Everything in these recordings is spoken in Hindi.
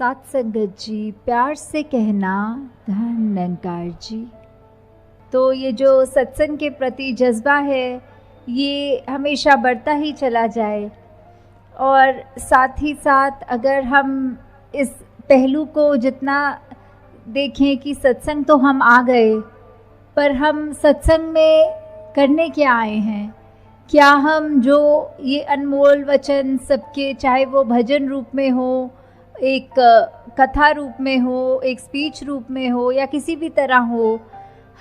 साथ संगत जी, प्यार से कहना धन निरंकार जी। तो ये जो सत्संग के प्रति जज्बा है ये हमेशा बढ़ता ही चला जाए, और साथ ही साथ अगर हम इस पहलू को जितना देखें कि सत्संग तो हम आ गए, पर हम सत्संग में करने क्या आए हैं। क्या हम जो ये अनमोल वचन सबके, चाहे वो भजन रूप में हो, एक कथा रूप में हो, एक स्पीच रूप में हो, या किसी भी तरह हो,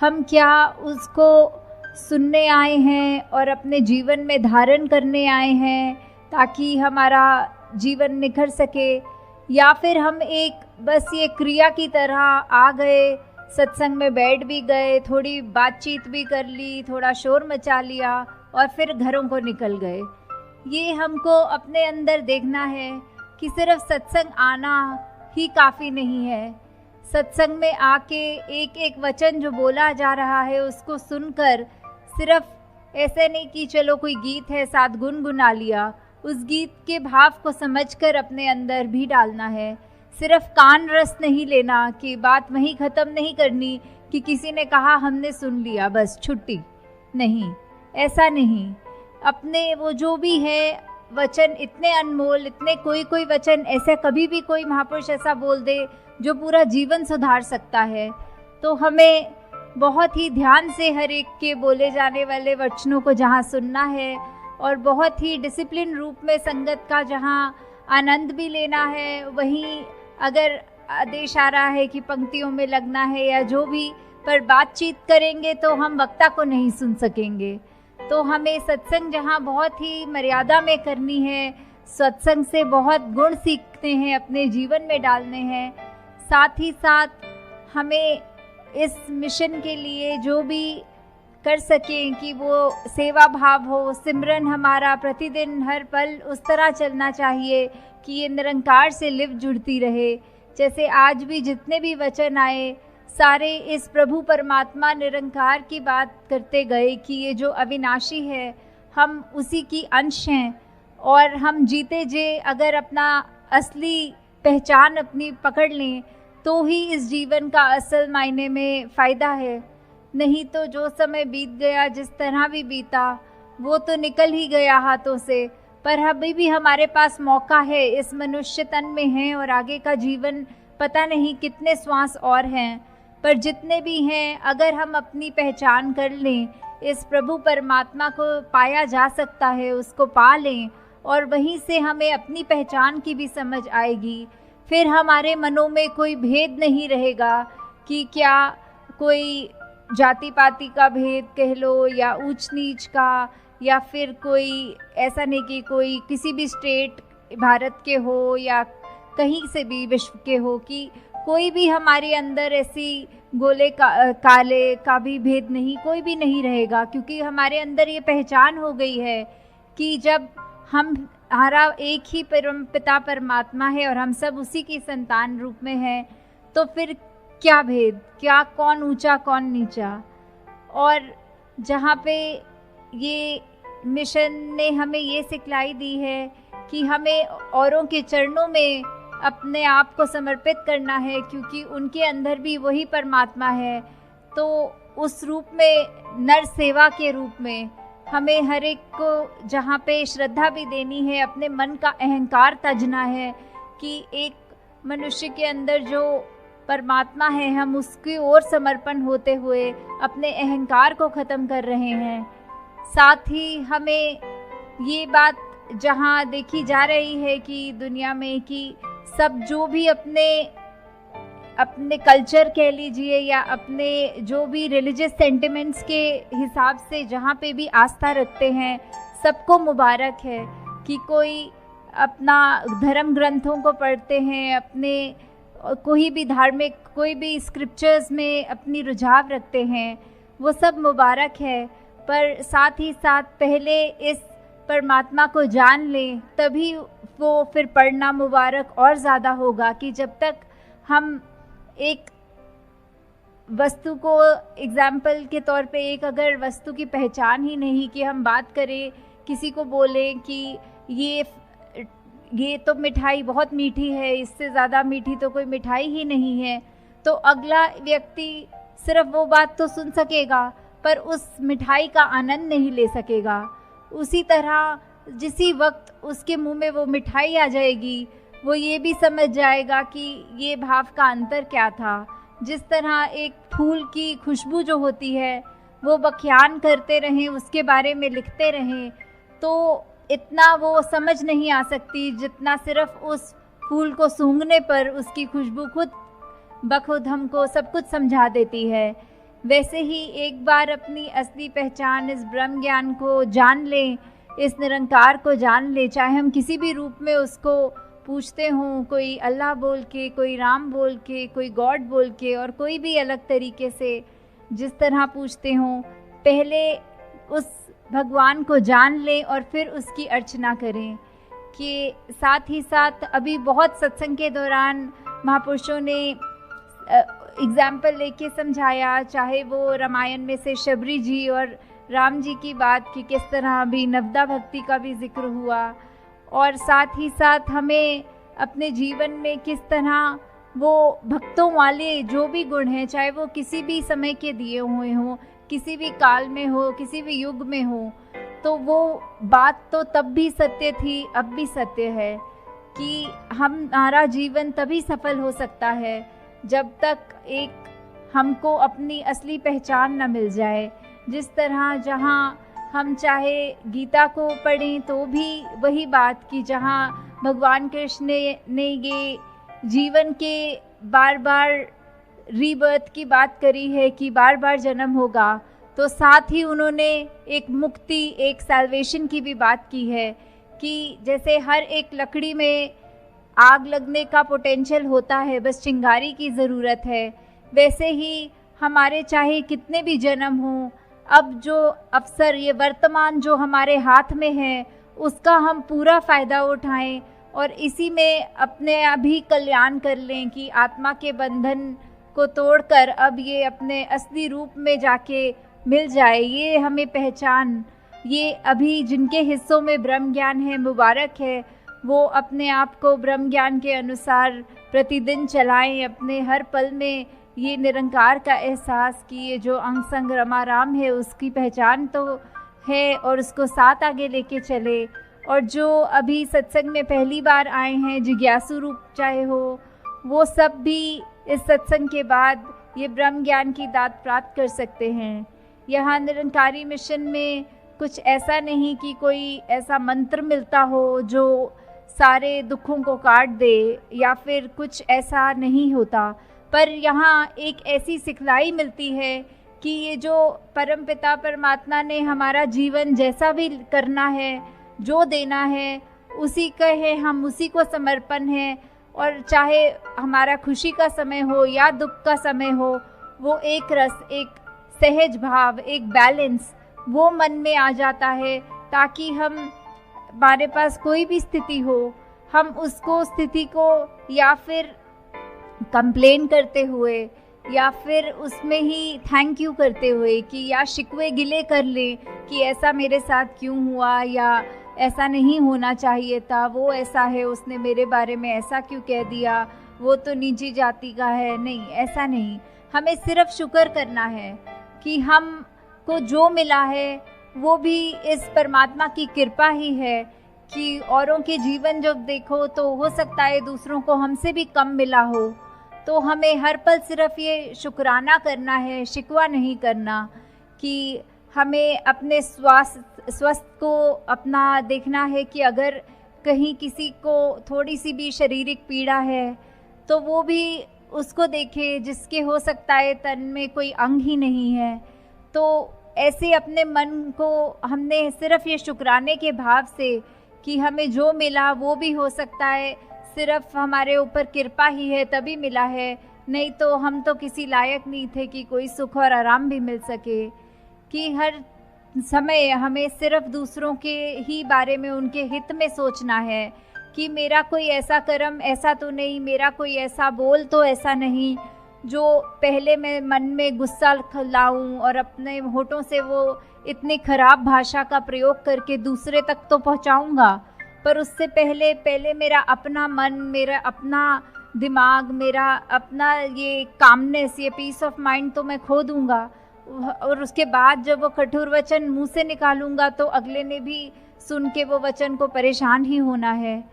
हम क्या उसको सुनने आए हैं और अपने जीवन में धारण करने आए हैं ताकि हमारा जीवन निखर सके, या फिर हम एक बस ये क्रिया की तरह आ गए, सत्संग में बैठ भी गए, थोड़ी बातचीत भी कर ली, थोड़ा शोर मचा लिया और फिर घरों को निकल गए। ये हमको अपने अंदर देखना है कि सिर्फ सत्संग आना ही काफ़ी नहीं है। सत्संग में आके एक एक वचन जो बोला जा रहा है उसको सुनकर सिर्फ ऐसे नहीं कि चलो कोई गीत है साथ गुनगुना लिया, उस गीत के भाव को समझकर अपने अंदर भी डालना है। सिर्फ कान रस नहीं लेना कि बात वहीं ख़त्म नहीं करनी कि किसी ने कहा हमने सुन लिया बस छुट्टी, नहीं, ऐसा नहीं। अपने वो जो भी है वचन इतने अनमोल, इतने कोई वचन ऐसे कभी भी कोई महापुरुष ऐसा बोल दे जो पूरा जीवन सुधार सकता है, तो हमें बहुत ही ध्यान से हर एक के बोले जाने वाले वचनों को जहाँ सुनना है और बहुत ही डिसिप्लिन रूप में संगत का जहाँ आनंद भी लेना है, वहीं अगर आदेश आ रहा है कि पंक्तियों में लगना है या जो भी, पर बातचीत करेंगे तो हम वक्ता को नहीं सुन सकेंगे। तो हमें सत्संग जहाँ बहुत ही मर्यादा में करनी है, सत्संग से बहुत गुण सीखते हैं, अपने जीवन में डालने हैं। साथ ही साथ हमें इस मिशन के लिए जो भी कर सकें कि वो सेवा भाव हो, सिमरन हमारा प्रतिदिन हर पल उस तरह चलना चाहिए कि ये निरंकार से लिव जुड़ती रहे। जैसे आज भी जितने भी वचन आए सारे इस प्रभु परमात्मा निरंकार की बात करते गए कि ये जो अविनाशी है हम उसी की अंश हैं, और हम जीते जे अगर अपना असली पहचान अपनी पकड़ लें तो ही इस जीवन का असल मायने में फ़ायदा है। नहीं तो जो समय बीत गया, जिस तरह भी बीता, वो तो निकल ही गया हाथों से। पर अभी भी हमारे पास मौका है, इस मनुष्य तन में है और आगे का जीवन पता नहीं कितने श्वास और हैं, पर जितने भी हैं अगर हम अपनी पहचान कर लें, इस प्रभु परमात्मा को पाया जा सकता है, उसको पा लें और वहीं से हमें अपनी पहचान की भी समझ आएगी। फिर हमारे मनों में कोई भेद नहीं रहेगा कि क्या कोई जाति पाति का भेद कह लो या ऊंच नीच का, या फिर कोई ऐसा नहीं कि कोई किसी भी स्टेट भारत के हो या कहीं से भी विश्व के हो, कि कोई भी हमारे अंदर ऐसी गोले काले का भी भेद नहीं, कोई भी नहीं रहेगा, क्योंकि हमारे अंदर ये पहचान हो गई है कि जब हमारा एक ही परम पिता परमात्मा है और हम सब उसी की संतान रूप में हैं, तो फिर क्या भेद, क्या कौन ऊंचा कौन नीचा। और जहाँ पे ये मिशन ने हमें ये सिखलाई दी है कि हमें औरों के चरणों में अपने आप को समर्पित करना है, क्योंकि उनके अंदर भी वही परमात्मा है। तो उस रूप में नर सेवा के रूप में हमें हर एक को जहाँ पे श्रद्धा भी देनी है, अपने मन का अहंकार तजना है कि एक मनुष्य के अंदर जो परमात्मा है हम उसकी ओर समर्पण होते हुए अपने अहंकार को ख़त्म कर रहे हैं। साथ ही हमें ये बात जहाँ देखी जा रही है कि दुनिया में कि सब जो भी अपने कल्चर कह लीजिए या अपने जो भी रिलीजियस सेंटिमेंट्स के हिसाब से जहाँ पे भी आस्था रखते हैं, सबको मुबारक है कि कोई अपना धर्म ग्रंथों को पढ़ते हैं, अपने कोई भी धार्मिक कोई भी स्क्रिप्चर्स में अपनी रुझाव रखते हैं, वो सब मुबारक है। पर साथ ही साथ पहले इस परमात्मा को जान लें, तभी वो फिर पढ़ना मुबारक और ज़्यादा होगा। कि जब तक हम एक वस्तु को एग्जाम्पल के तौर पे एक अगर वस्तु की पहचान ही नहीं कि हम बात करें, किसी को बोलें कि ये तो मिठाई बहुत मीठी है, इससे ज़्यादा मीठी तो कोई मिठाई ही नहीं है, तो अगला व्यक्ति सिर्फ वो बात तो सुन सकेगा पर उस मिठाई का आनंद नहीं ले सकेगा। उसी तरह जिसी वक्त उसके मुंह में वो मिठाई आ जाएगी, वो ये भी समझ जाएगा कि ये भाव का अंतर क्या था। जिस तरह एक फूल की खुशबू जो होती है वो बख्यान करते रहें, उसके बारे में लिखते रहें, तो इतना वो समझ नहीं आ सकती जितना सिर्फ उस फूल को सूंघने पर उसकी खुशबू खुद बखुद हमको सब कुछ समझा देती है। वैसे ही एक बार अपनी असली पहचान, इस ब्रह्म ज्ञान को जान लें, इस निरंकार को जान लें, चाहे हम किसी भी रूप में उसको पूछते हों, कोई अल्लाह बोल के, कोई राम बोल के, कोई गॉड बोल के, और कोई भी अलग तरीके से जिस तरह पूछते हों, पहले उस भगवान को जान लें और फिर उसकी अर्चना करें। कि साथ ही साथ अभी बहुत सत्संग के दौरान महापुरुषों ने एग्जाम्पल लेके समझाया, चाहे वो रामायण में से शबरी जी और राम जी की बात की, किस तरह अभी नवदा भक्ति का भी जिक्र हुआ, और साथ ही साथ हमें अपने जीवन में किस तरह वो भक्तों वाले जो भी गुण हैं, चाहे वो किसी भी समय के दिए हुए हों, किसी भी काल में हो, किसी भी युग में हो, तो वो बात तो तब भी सत्य थी, अब भी सत्य है कि हमारा जीवन तभी सफल हो सकता है जब तक एक हमको अपनी असली पहचान न मिल जाए। जिस तरह जहाँ हम चाहे गीता को पढ़ें तो भी वही बात कि जहाँ भगवान कृष्ण ने ये जीवन के बार बार रीबर्थ की बात करी है कि बार बार जन्म होगा, तो साथ ही उन्होंने एक मुक्ति, एक सैल्वेशन की भी बात की है कि जैसे हर एक लकड़ी में आग लगने का पोटेंशियल होता है, बस चिंगारी की ज़रूरत है, वैसे ही हमारे चाहे कितने भी जन्म हों, अब जो अवसर, ये वर्तमान जो हमारे हाथ में है, उसका हम पूरा फ़ायदा उठाएं और इसी में अपने अभी कल्याण कर लें कि आत्मा के बंधन को तोड़कर अब ये अपने असली रूप में जाके मिल जाए। ये हमें पहचान, ये अभी जिनके हिस्सों में ब्रह्म ज्ञान है, मुबारक है, वो अपने आप को ब्रह्म ज्ञान के अनुसार प्रतिदिन चलाएं, अपने हर पल में ये निरंकार का एहसास कि ये जो अंग संग रमाराम है उसकी पहचान तो है और उसको साथ आगे लेके चले। और जो अभी सत्संग में पहली बार आए हैं, जिज्ञासु रूप चाहे हो, वो सब भी इस सत्संग के बाद ये ब्रह्म ज्ञान की दात प्राप्त कर सकते हैं। यहाँ निरंकारी मिशन में कुछ ऐसा नहीं कि कोई ऐसा मंत्र मिलता हो जो सारे दुखों को काट दे, या फिर कुछ ऐसा नहीं होता, पर यहाँ एक ऐसी सिखलाई मिलती है कि ये जो परमपिता परमात्मा ने हमारा जीवन जैसा भी करना है, जो देना है, उसी का है, हम उसी को समर्पण है। और चाहे हमारा खुशी का समय हो या दुख का समय हो, वो एक रस, एक सहज भाव, एक बैलेंस वो मन में आ जाता है, ताकि हमारे पास कोई भी स्थिति हो, हम उसको स्थिति को या फिर कंप्लेन करते हुए या फिर उसमें ही थैंक यू करते हुए कि या शिकवे गिले कर ले कि ऐसा मेरे साथ क्यों हुआ, या ऐसा नहीं होना चाहिए था, वो ऐसा है, उसने मेरे बारे में ऐसा क्यों कह दिया, वो तो नीची जाति का है। नहीं, ऐसा नहीं, हमें सिर्फ शुक्र करना है कि हमको जो मिला है वो भी इस परमात्मा की कृपा ही है। कि औरों के जीवन जब देखो तो हो सकता है दूसरों को हमसे भी कम मिला हो, तो हमें हर पल सिर्फ ये शुक्राना करना है, शिकवा नहीं करना। कि हमें अपने स्वास्थ्य को अपना देखना है कि अगर कहीं किसी को थोड़ी सी भी शारीरिक पीड़ा है तो वो भी उसको देखे, जिसके हो सकता है तन में कोई अंग ही नहीं है। तो ऐसे अपने मन को हमने सिर्फ ये शुक्राने के भाव से कि हमें जो मिला वो भी हो सकता है सिर्फ हमारे ऊपर कृपा ही है तभी मिला है, नहीं तो हम तो किसी लायक नहीं थे कि कोई सुख और आराम भी मिल सके। कि हर समय हमें सिर्फ दूसरों के ही बारे में, उनके हित में सोचना है कि मेरा कोई ऐसा कर्म ऐसा तो नहीं, मेरा कोई ऐसा बोल तो ऐसा नहीं जो पहले मैं मन में गुस्सा लाऊं और अपने होठों से वो इतनी खराब भाषा का प्रयोग करके दूसरे तक तो पहुंचाऊंगा, पर उससे पहले पहले मेरा अपना मन, मेरा अपना दिमाग, मेरा अपना ये कामनेस, ये पीस ऑफ माइंड तो मैं खो दूंगा। और उसके बाद जब वो कठोर वचन मुंह से निकालूंगा तो अगले ने भी सुन के वो वचन को परेशान ही होना है।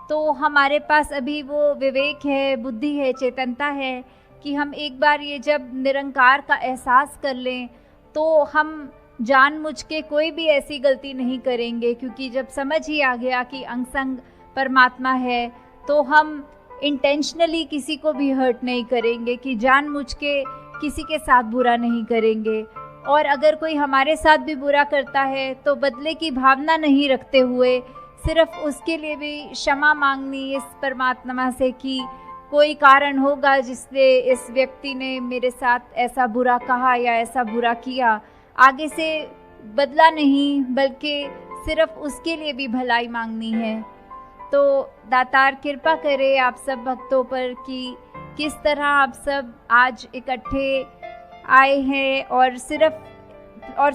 तो हमारे पास अभी वो विवेक है, बुद्धि है, चेतनता है कि हम एक बार ये जब निरंकार का एहसास कर लें तो हम जानबूझ के कोई भी ऐसी गलती नहीं करेंगे, क्योंकि जब समझ ही आ गया कि अंग संग परमात्मा है तो हम इंटेंशनली किसी को भी हर्ट नहीं करेंगे, कि जानबूझ के किसी के साथ बुरा नहीं करेंगे। और अगर कोई हमारे साथ भी बुरा करता है तो बदले की भावना नहीं रखते हुए सिर्फ उसके लिए भी क्षमा मांगनी इस परमात्मा से कि कोई कारण होगा जिससे इस व्यक्ति ने मेरे साथ ऐसा बुरा कहा या ऐसा बुरा किया। आगे से बदला नहीं, बल्कि सिर्फ उसके लिए भी भलाई मांगनी है। तो दातार कृपा करे आप सब भक्तों पर कि किस तरह आप सब आज इकट्ठे आए हैं और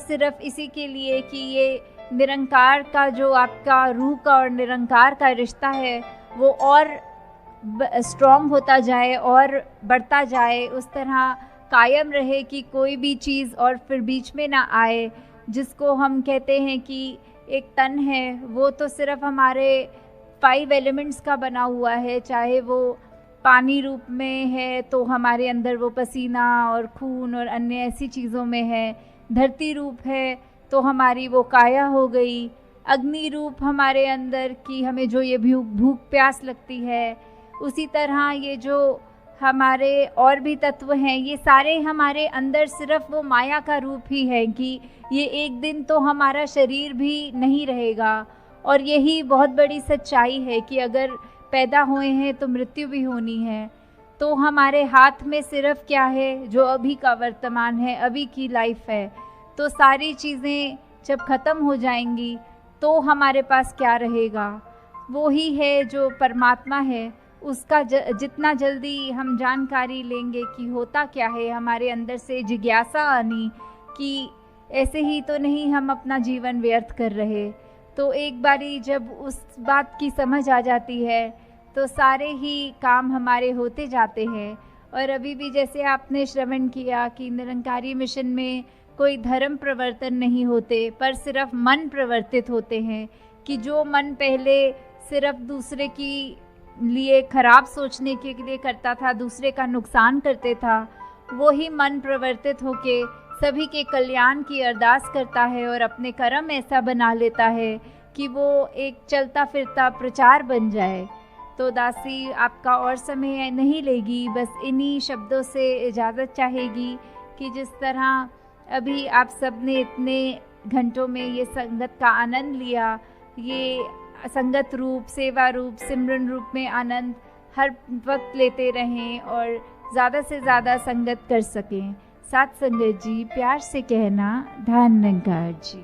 सिर्फ इसी के लिए कि ये निरंकार का जो आपका रूह का और निरंकार का रिश्ता है वो और स्ट्रॉन्ग होता जाए और बढ़ता जाए, उस तरह कायम रहे कि कोई भी चीज़ और फिर बीच में ना आए। जिसको हम कहते हैं कि एक तन है, वो तो सिर्फ हमारे 5 एलिमेंट्स का बना हुआ है, चाहे वो पानी रूप में है तो हमारे अंदर वो पसीना और खून और अन्य ऐसी चीज़ों में है, धरती रूप है तो हमारी वो काया हो गई, अग्नि रूप हमारे अंदर की हमें जो ये भूख प्यास लगती है, उसी तरह ये जो हमारे और भी तत्व हैं ये सारे हमारे अंदर सिर्फ वो माया का रूप ही है कि ये एक दिन तो हमारा शरीर भी नहीं रहेगा। और यही बहुत बड़ी सच्चाई है कि अगर पैदा हुए हैं तो मृत्यु भी होनी है। तो हमारे हाथ में सिर्फ क्या है, जो अभी का वर्तमान है, अभी की लाइफ है। तो सारी चीज़ें जब ख़त्म हो जाएंगी तो हमारे पास क्या रहेगा? वो ही है जो परमात्मा है। उसका जितना जल्दी हम जानकारी लेंगे कि होता क्या है, हमारे अंदर से जिज्ञासा आनी कि ऐसे ही तो नहीं हम अपना जीवन व्यर्थ कर रहे। तो एक बारी जब उस बात की समझ आ जाती है तो सारे ही काम हमारे होते जाते हैं। और अभी भी जैसे आपने श्रवण किया कि निरंकारी मिशन में कोई धर्म प्रवर्तन नहीं होते, पर सिर्फ मन प्रवर्तित होते हैं। कि जो मन पहले सिर्फ दूसरे की लिए खराब सोचने के लिए करता था, दूसरे का नुकसान करते था, वो ही मन प्रवर्तित होके सभी के कल्याण की अरदास करता है और अपने कर्म ऐसा बना लेता है कि वो एक चलता फिरता प्रचार बन जाए। तो दासी आपका और समय नहीं लेगी, बस इन्हीं शब्दों से इजाज़त चाहेगी कि जिस तरह अभी आप सब ने इतने घंटों में ये संगत का आनंद लिया, ये संगत रूप, सेवा रूप, सिमरन रूप में आनंद हर वक्त लेते रहें और ज़्यादा से ज़्यादा संगत कर सकें। साथ संगत जी, प्यार से कहना, धन निरंकार जी।